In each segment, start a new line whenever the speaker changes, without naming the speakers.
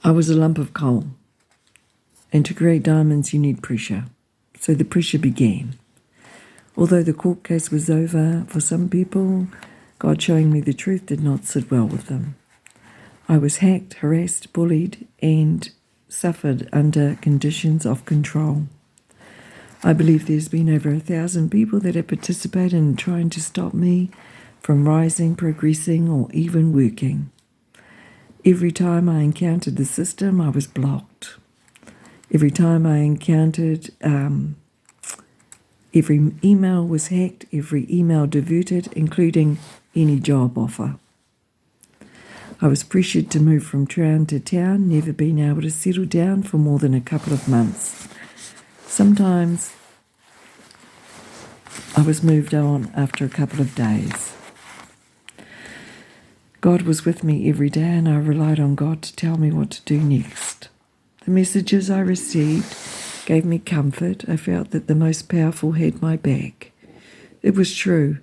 I was a lump of coal, and to create diamonds you need pressure. So the pressure began. Although the court case was over, for some people, God showing me the truth did not sit well with them. I was hacked, harassed, bullied, and suffered under conditions of control. I believe there's been over 1,000 people that have participated in trying to stop me from rising, progressing, or even working. Every time I encountered the system, I was blocked. Every time I encountered, every email was hacked, every email diverted, including any job offer. I was pressured to move from town to town, never being able to settle down for more than a couple of months. Sometimes I was moved on after a couple of days. God was with me every day, and I relied on God to tell me what to do next. The messages I received gave me comfort. I felt that the most powerful had my back. It was true.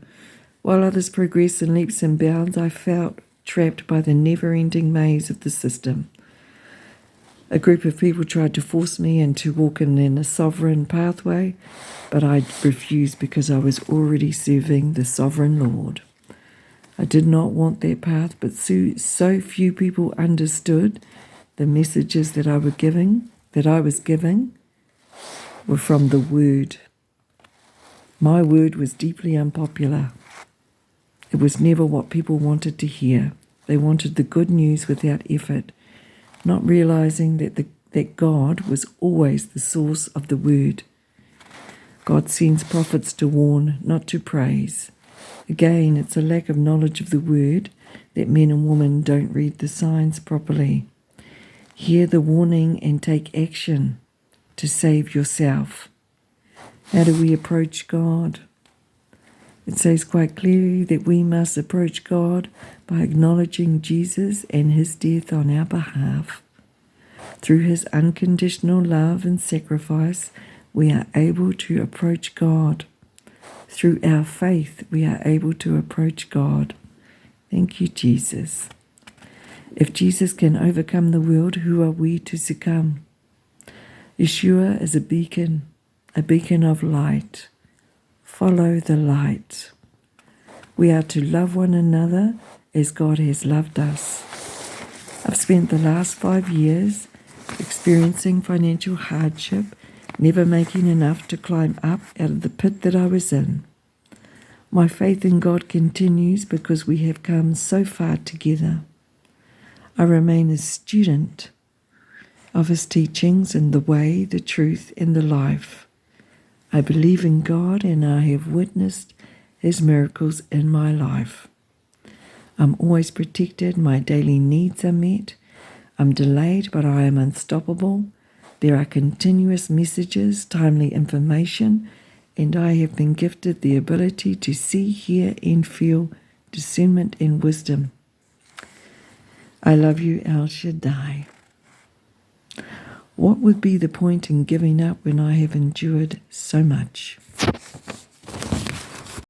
While others progressed in leaps and bounds, I felt trapped by the never-ending maze of the system. A group of people tried to force me into walking in a sovereign pathway, but I refused because I was already serving the sovereign Lord. I did not want that path, but so few people understood the messages that I was giving were from the Word. My word was deeply unpopular. It was never what people wanted to hear. They wanted the good news without effort, not realizing that God was always the source of the Word. God sends prophets to warn, not to praise. Again, it's a lack of knowledge of the Word that men and women don't read the signs properly. Hear the warning and take action to save yourself. How do we approach God? It says quite clearly that we must approach God by acknowledging Jesus and his death on our behalf. Through his unconditional love and sacrifice, we are able to approach God. Through our faith, we are able to approach God. Thank you, Jesus. If Jesus can overcome the world, who are we to succumb? Yeshua is a beacon of light. Follow the light. We are to love one another as God has loved us. I've spent the last 5 years experiencing financial hardship, never making enough to climb up out of the pit that I was in. My faith in God continues because we have come so far together. I remain a student of his teachings and the way, the truth, and the life. I believe in God and I have witnessed his miracles in my life. I'm always protected, my daily needs are met. I'm delayed, but I am unstoppable. There are continuous messages, timely information, and I have been gifted the ability to see, hear, and feel discernment and wisdom. I love you, El Shaddai. What would be the point in giving up when I have endured so much?